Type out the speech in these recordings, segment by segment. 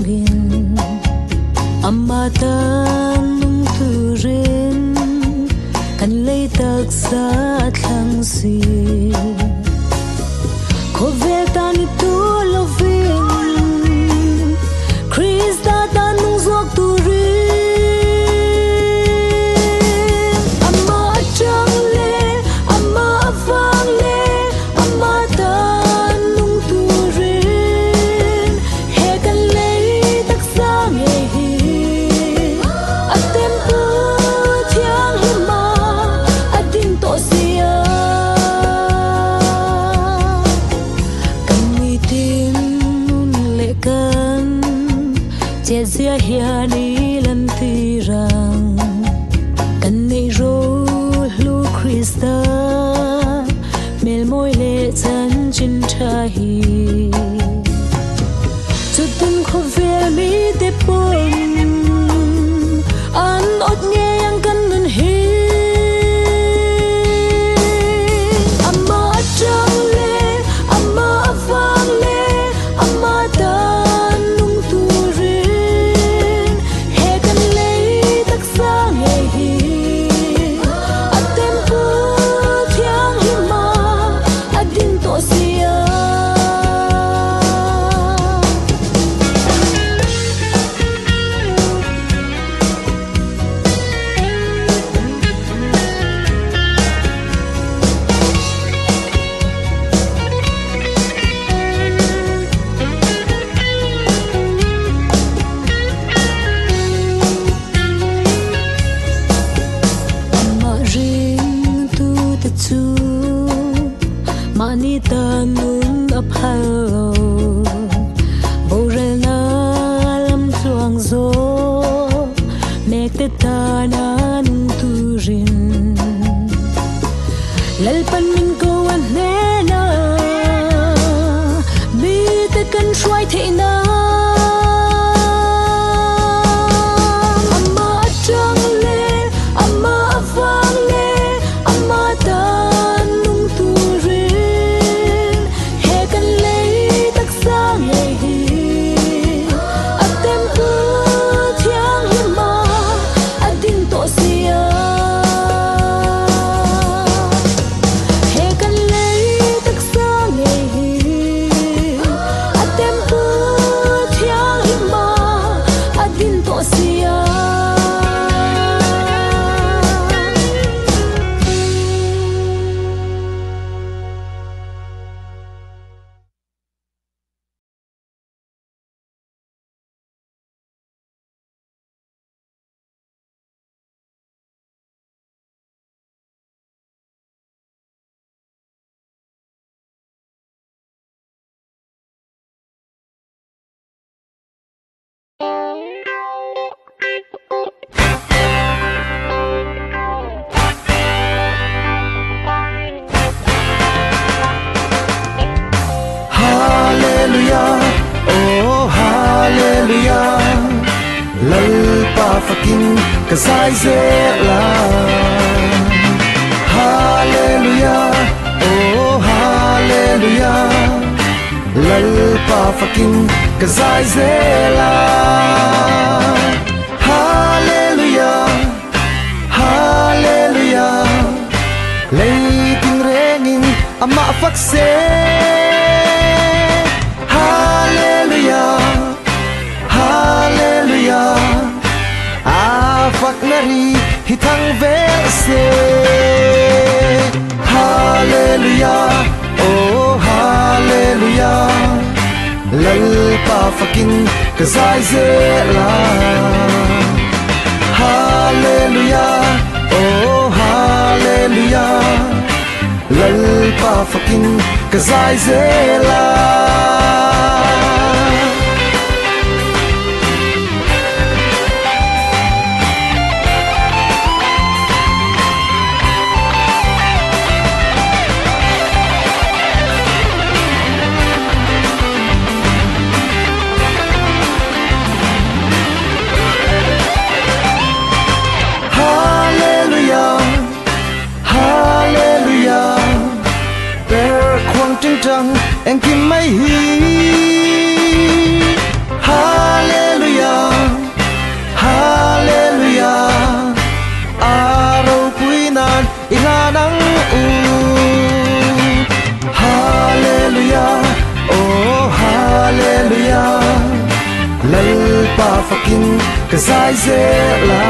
lin amata nung tu rin kan lei tak sa thlang si ko ve ta ni tu lovin Krista ta nung zuak tu rin ama chang le ama vang le ama ta nung tu rin he kan lei tak sa nge hi atem pu thiang hi ma adin to sia kan ni tin nun le kan che zia hiani lan ti rang kan nei ro lu Krista mel moi le chan chin tha hi chutun kho ve mi te pom an ot nge yang kan nun hi amma chang le amma vang le amma ta nung tu rin he kan lei tak sa nge hi atem pu thiang hi ma adin to sia ma ring tu te chu mani ta nun ap halo borel na lam chuang zo mek te ta na nung tu rin lal pan min ko an ne na mi te kan shwai the na amma chang le amma vang le amma ta nung tu rin he kan lei tak sa nge hi atem pu thiang hi ma adin to sia he kan lei tak sa nge hi atem pu thiang hi ma adin to sia Hallelujah, oh hallelujah, lal pa faking kasai zela. Hallelujah, oh hallelujah, lal pa faking kasai zela. Hallelujah, hallelujah, lay ting rengin ama fakse. Hallelujah, hallelujah, afak nari hitang verse. Hallelujah, oh hallelujah, lal pa faking kasai zela. Hallelujah, oh hallelujah, lal pa faking kasai zela. Hallelujah, hallelujah, per quang trinh trăng em kim mấy hi. Hallelujah. pa fakin ka zai ze la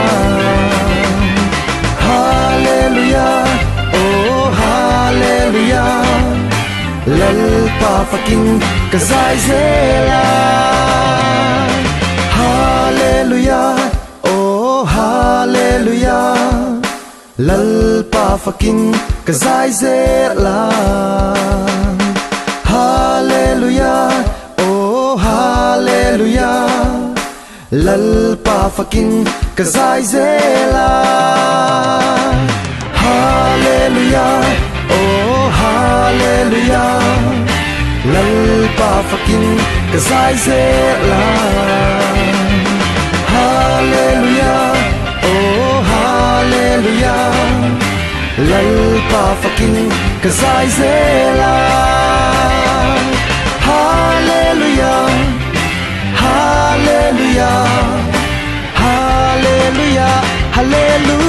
hallelujah oh hallelujah lal pa fakin ka zai ze la hallelujah oh hallelujah lal pa fakin ka zai ze la hallelujah oh hallelujah lal pa fakin ka zai ze la hallelujah oh hallelujah lal pa fakin ka zai ze la hallelujah oh hallelujah lal pa fakin ka zai ze la hallelujah hallelujah hallelujah hallelujah.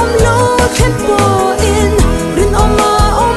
Om lo tempo in rin oma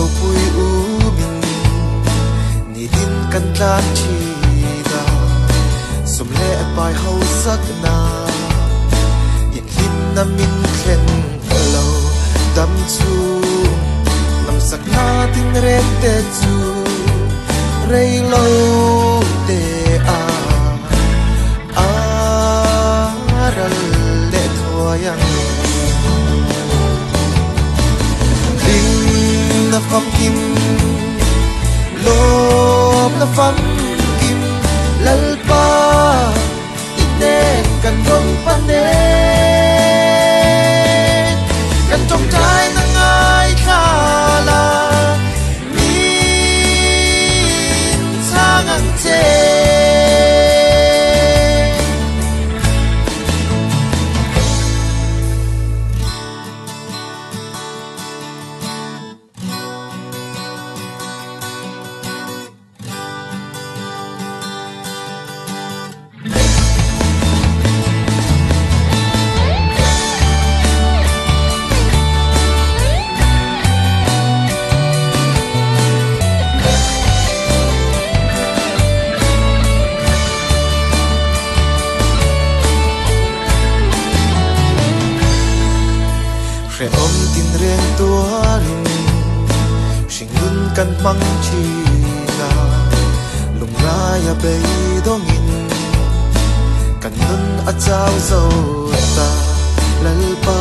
lo pui u min ni din kan tan chi da som le pai ho sak na yin hin na min khen lo dam chu nam sak na tin ren te chu rei lo te a ral le thoyang na pham kim lom na pham kim lal pa inen kan rong pan ne kan trong trái na ngai kha la min sang ang che om tin ren tua rin sing lun kan mang chi na lung ra ya be dong in kan nun a chao zo ta lal pa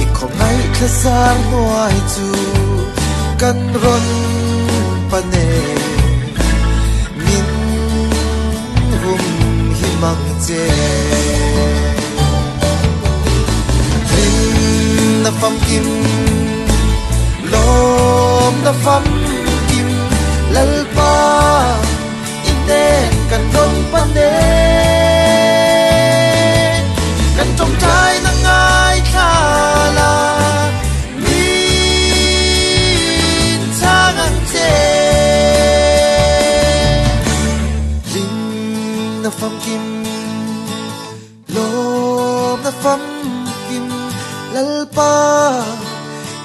i khom nai kha sar noi chu kan ron pa ne min hum hi mang che na pham kim lom na pham kim lal pa inen kan rong pan ne kan trong trái na ngai kha la min sang ang che ling na pham kim lom na pham lal pa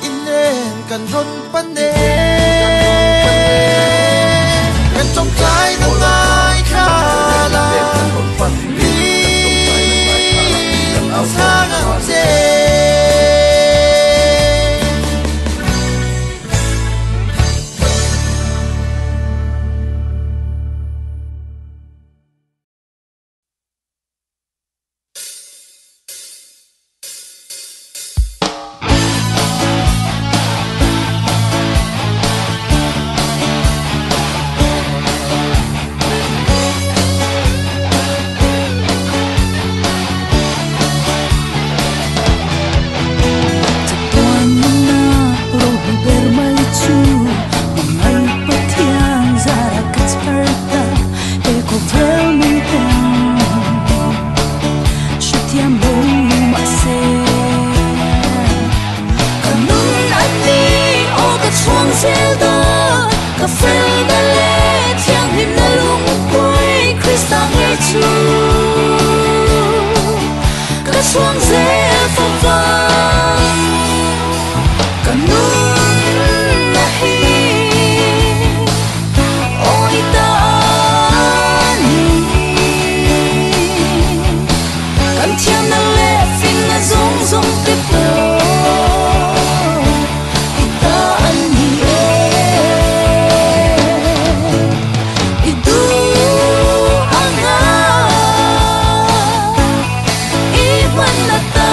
inen kan ron pan ne kan trong trái na ngai kha la mi sang ang che xuống dễ phong vang cả núi là hi ôi ta ni càng chiang na lệ phình na rong rong tiếp theo ita ani itu anga iwan na ta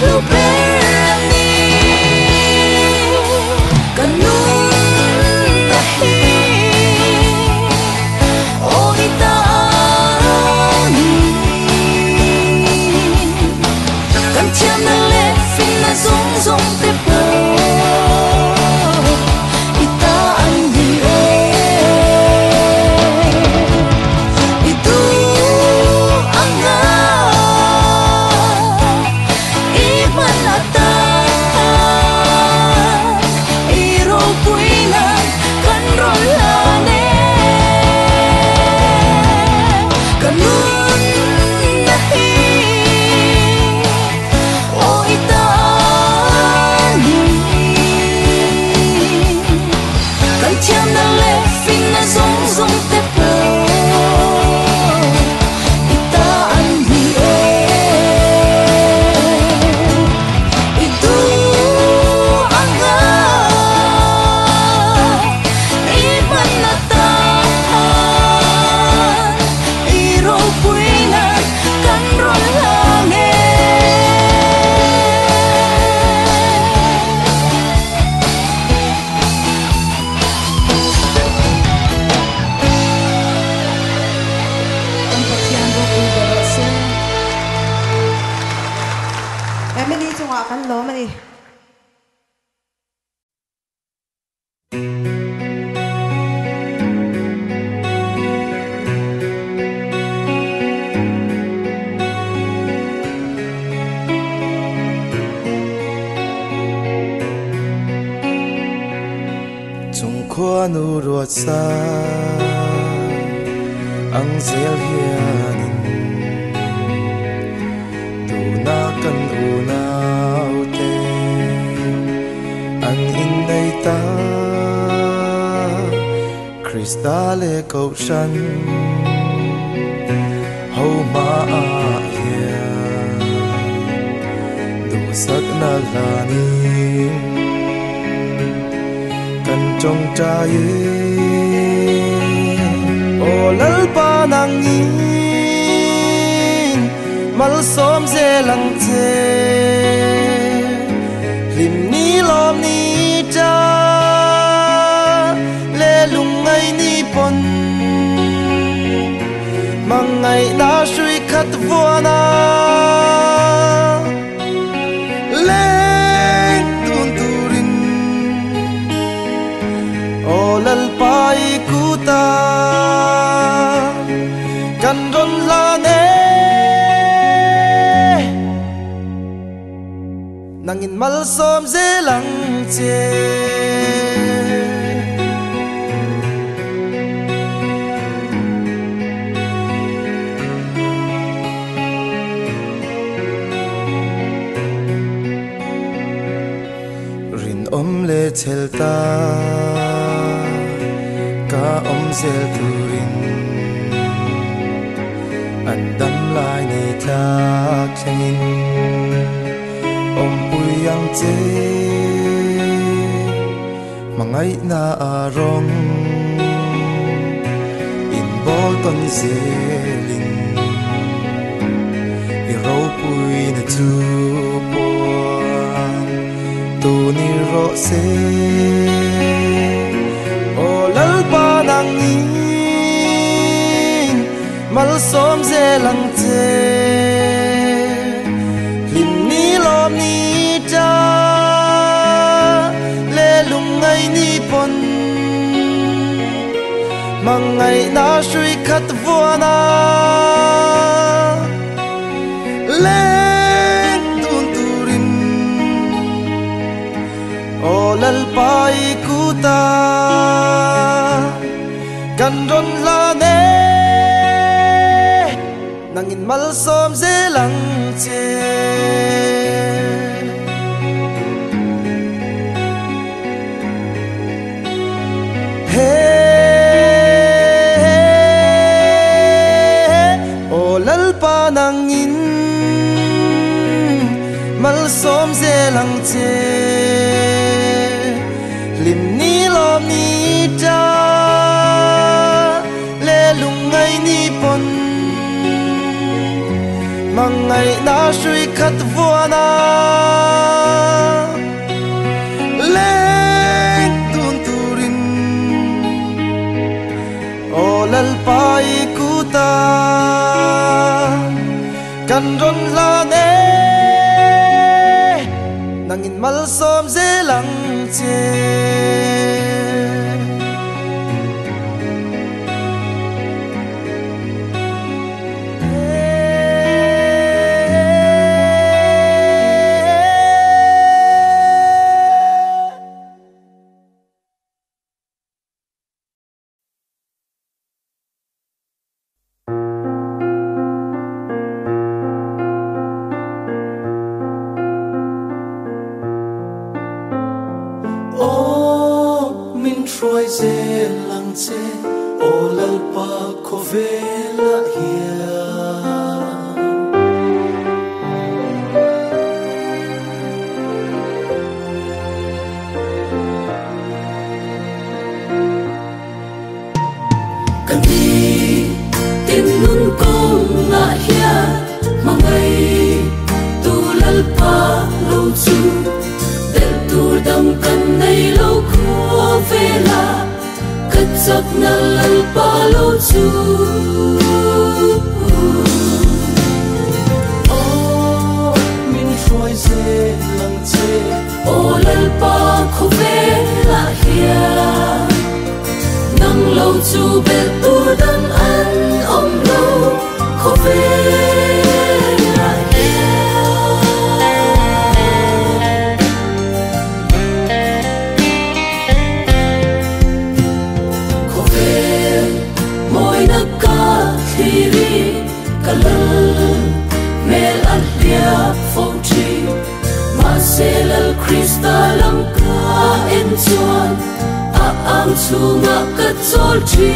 luberani kanun nahi onitani kan chiam na le fin na zong zong te po ita an hi itu anga iman ata iro puina kan rolane kanun nahi o itani kan chiam na le fin na zong zong te po ita an hi itu anga iman ata iro puina kan rolane Ang patiando po darasa. Emily, tunga kan lo mani. Chung khoa nu ruột xa ang zel hianin tu na kan u nau te ang in nei ta Krista le cầu shan hầu ma a hian du sak na la ni kan trong cha ye o lal pa nang in mal som ze lang che lim ni lom ni cha le lung ngai ni pon mang ngai na shui khat vo na leng tun turin o lal pai kuta kan ron la ne nangin mal som ze lang che rin le chel ta ka zel turin an dam lai ni thak changin puyang che mangai na arong in bolton zelin i ro pui na tu puan tu ni ro se o lal pa nang in mal som zelang che lim ni lom ni cha le lung ngai ni pon mang ngai na shui khat vo na leng tun turin o lal pai kuta kan ron la ne nangin mal som zelang che o lal pa nangin mal som zelang che lim ni lom ni cha le lung ngai ni pon mang ngày na suy khát vua na lên tuôn turin o lal pai kuta kan ron la ne nangin mal som ze lang che trôi dê lăng chê ô lal pa ko ve la hia cần đi tin nun công ngã hia mà ngày tu lal pa lâu chu del tu đam cần nay lâu khó về la cất giấc na lal pa lâu chu ô min trôi dê lăng chê ô lal pa khó về la hia nang lâu chu bel tu đam ăn om lâu khó về la hia khó về môi na ca khiri kalal mel al dia phong chi ma se lal krista lam ka en chuan ang chunga ka chol chi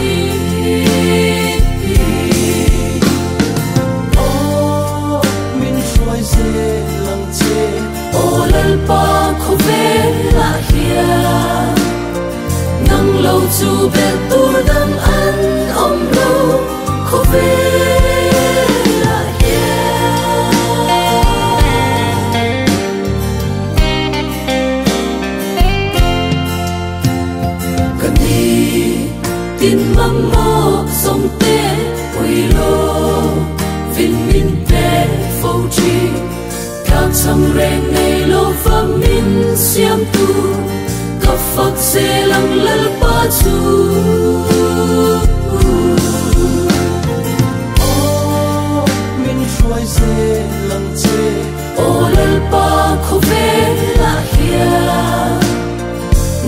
ô min trôi dê lăng chê ô lal pa khó về la hia nang lâu chu bel tu đam ăn om lâu khó về la hia cần đi tin măng mò sông tê quỳ lô vinh minh tê phâu chi các trăm rèn ngày lô và min xiêm tu cấp phật xe lăng lal pa chu ô min trôi dê lăng chê ô lal pa khó về la hia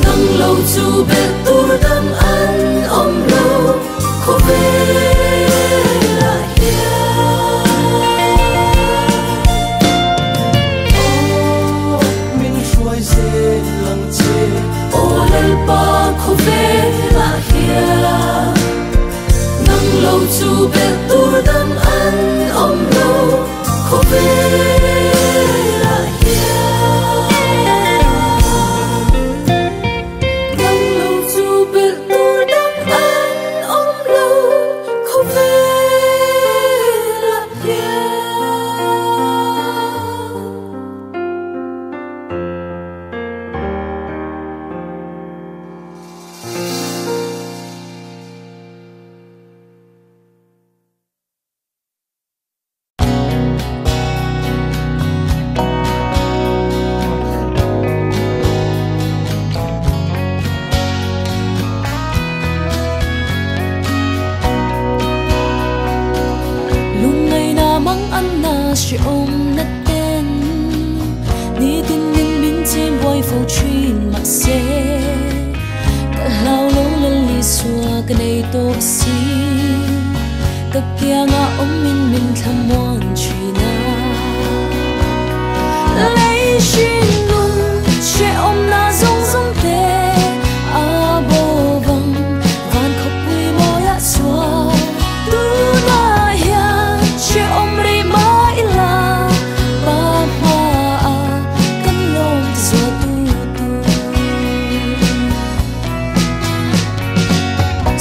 nang lâu chu bel tu đam ăn om lâu khó về la hia ô min trôi dê lăng chê ô lal pa khó về la hia nang lâu chu bel tu đam ăn om lâu khó về la hia nang lâu chu bel tu đam ăn om lâu khó về la hia. Lung ngày na mang ăn na si om na ten ni tin min min chen boy phô chin ma se ka lao lo lal li xua ka nei to si ka kia nga om min min tham mon china lấy xin lung che om na zong zong te a bo vang van khóc quy mo ya xua tu na ya che om ri mai la ba ma kan long xua tu tu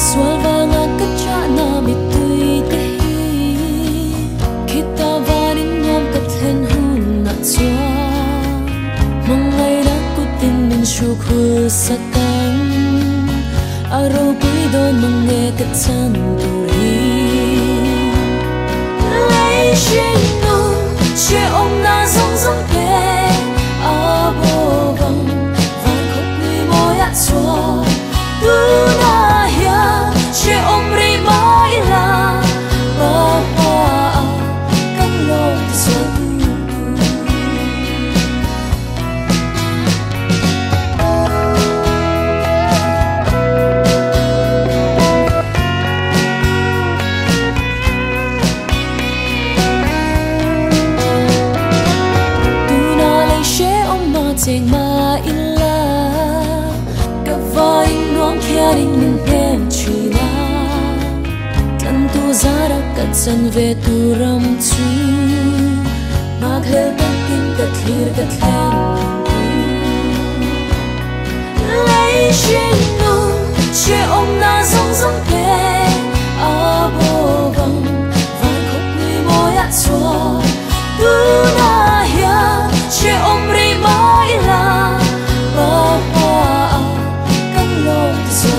sual va nga ka cha na mi tui te hi kita vanin chuk hul sakang aro pui don mange ka chan turi lei shin no che om na song song pe a bo bang van khop ni mo ya cho tu na ya che om ri mai la ba ba kan lo so Ting ma illa ka vai nuang kharing min hem china kan tu zara ka chan ve tu ram chu ma khel ka tin ka thlir ka thlan lei shin no che om na song song pe a bo bang vai khop ni mo ya cho tu na ya che om ri ma la ba ba kan lo so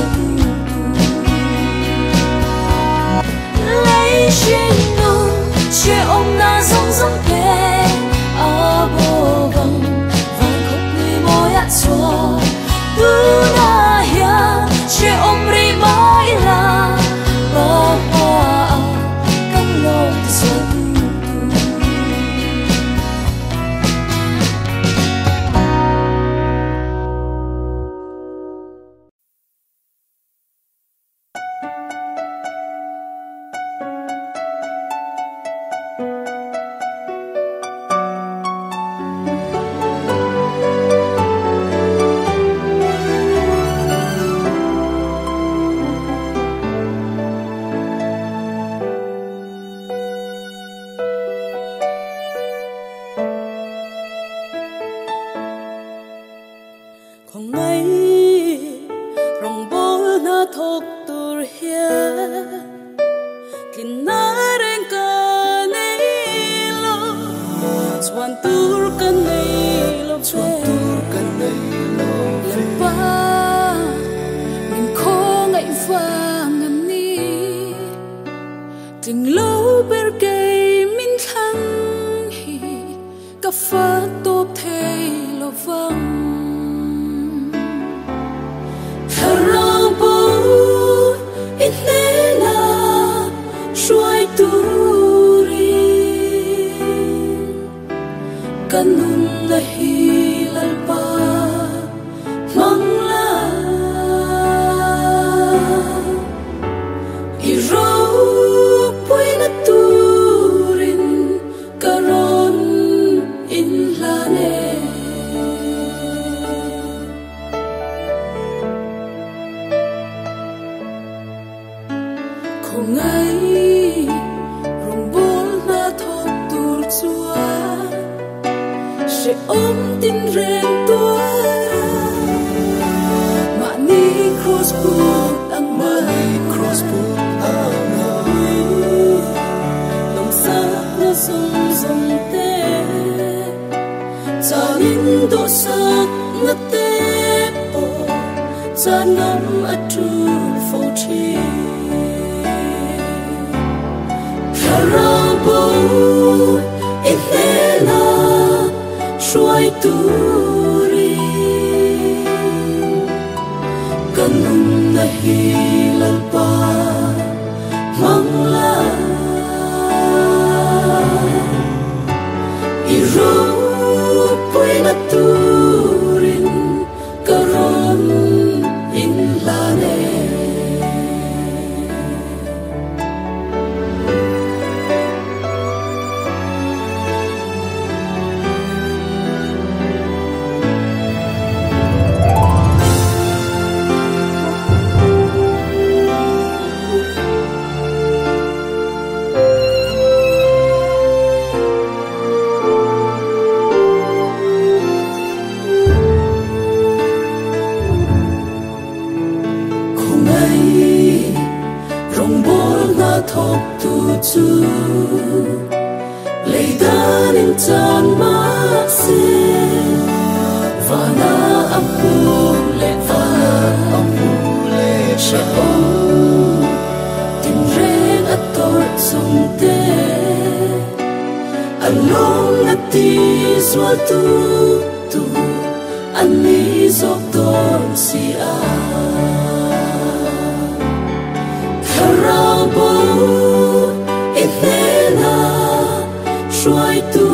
lei shin no che om na song song pe a bo bang van khop ni mo ya cho tu na ya che om ri mai la ba ba kan lo so Leidan in tan ma se vana apu sẽ ôm tình rên ở tôi sông tê anh long ngắt ti xóa tu tu anh mi dọc tôn si a karabo ithena xoay tu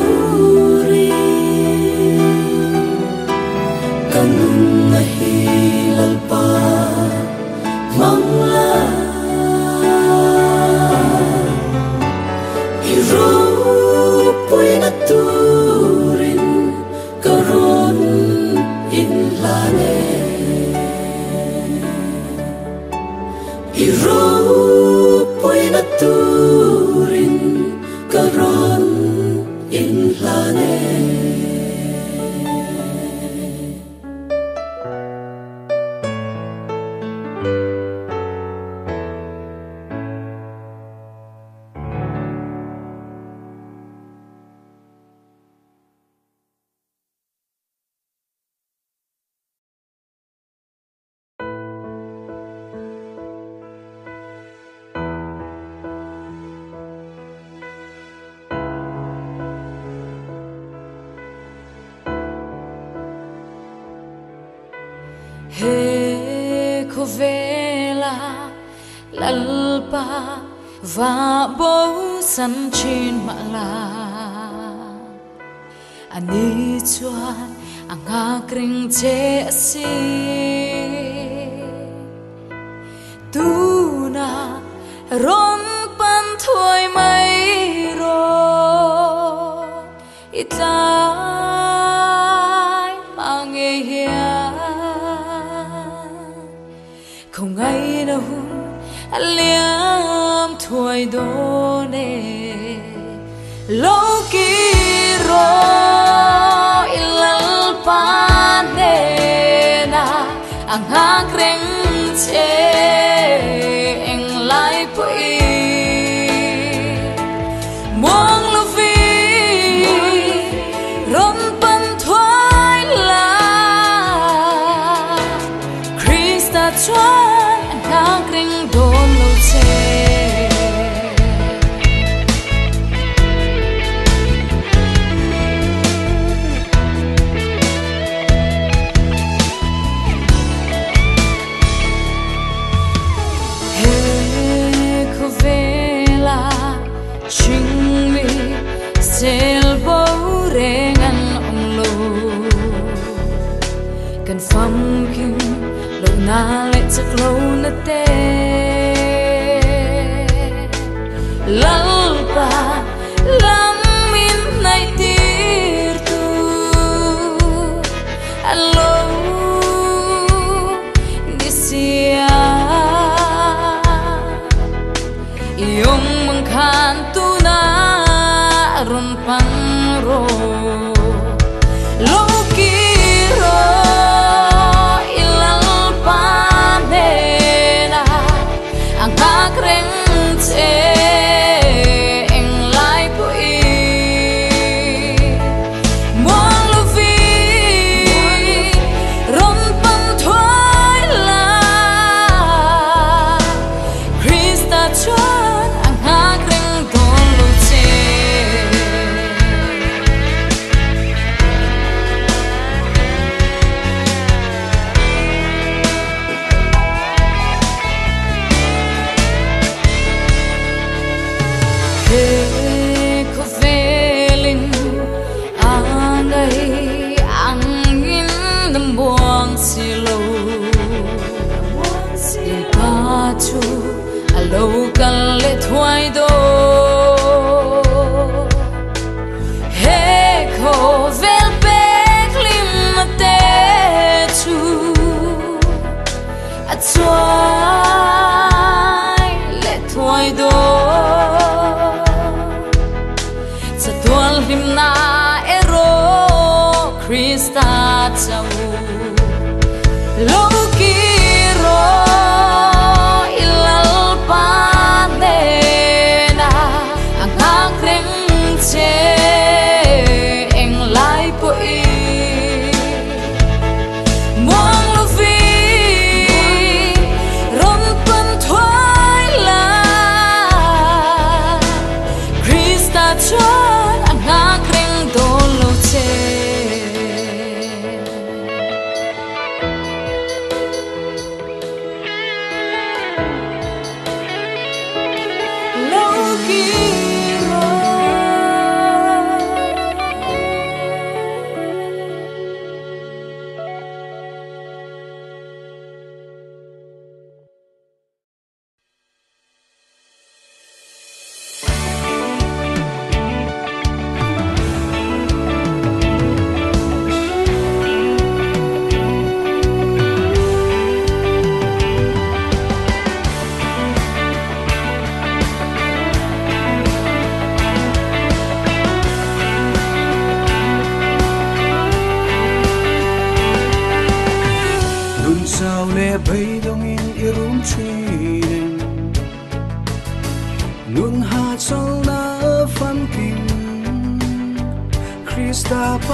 ri kanung nahi lalpa mangla iro puina turin karon inlane iro puina turin karon inlane He kovela lalpa va bo san chin mala ani chuan anga kring che si tu na ron pan thoi mai ro itlai mange hia không ai đâu liam thôi đô nè lâu kỳ rồi ilal pa nè na ang hang reng che anh lại bụi muang lu vi rom pan thoái la Krista chuan anh hang reng đom lâu che Sel bo rengan ong lo kan fam kim lo na le chak lo na te lal pa lam min nai tir tu alo disia yong mang khan tu na ron pang ro lo ki ro ilal pa ne na ang kakreng che eng lai pui muang lu vi ron pang thoi la Krista chuan ang kakreng don lu che ko feeling angai angin nam buang silo pa chu alo kal le thwai do he ko vel pek lim te chu a chwai le thwai do him na ero Krista chau lo ki ro ilal pa ne na ang kakreng che eng lai pui muang lu vi ron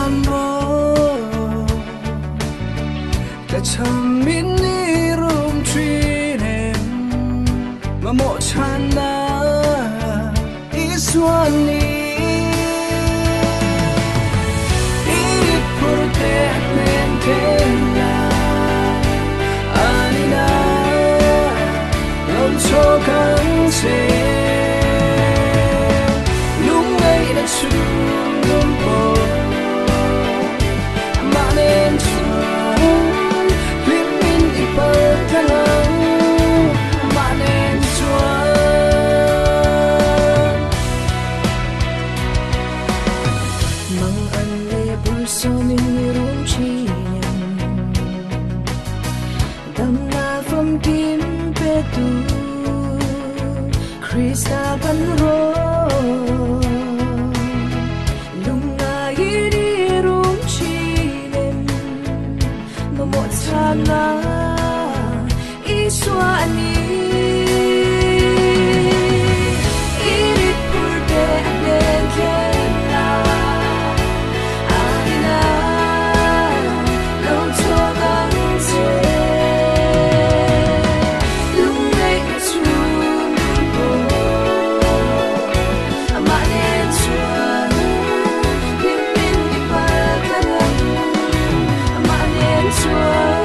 pan ro ta cham min ni rum trinem ma mo chana iswani it protect men kenya anina lom cho kan se lung ngay đã xuống lung po mà nên chuan lim min ipar kalang mà nên chuan mang an le bul so min rum chi dam na from kim pe tu Krista pan ro lung na yiri rum chi nem no mo chana iswani irit purde anen kena anina long cho ang se lung nei chu po amanen chuan lim min ipar kalang amanen chuan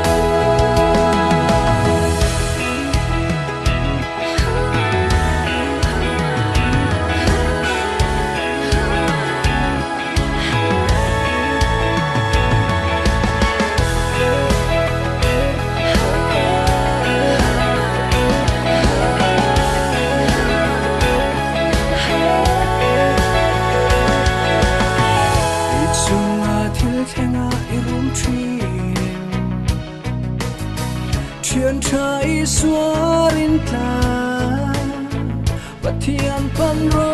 Ichunga thil thenga irum thin Thian tha iswarin tla Pathian pan ro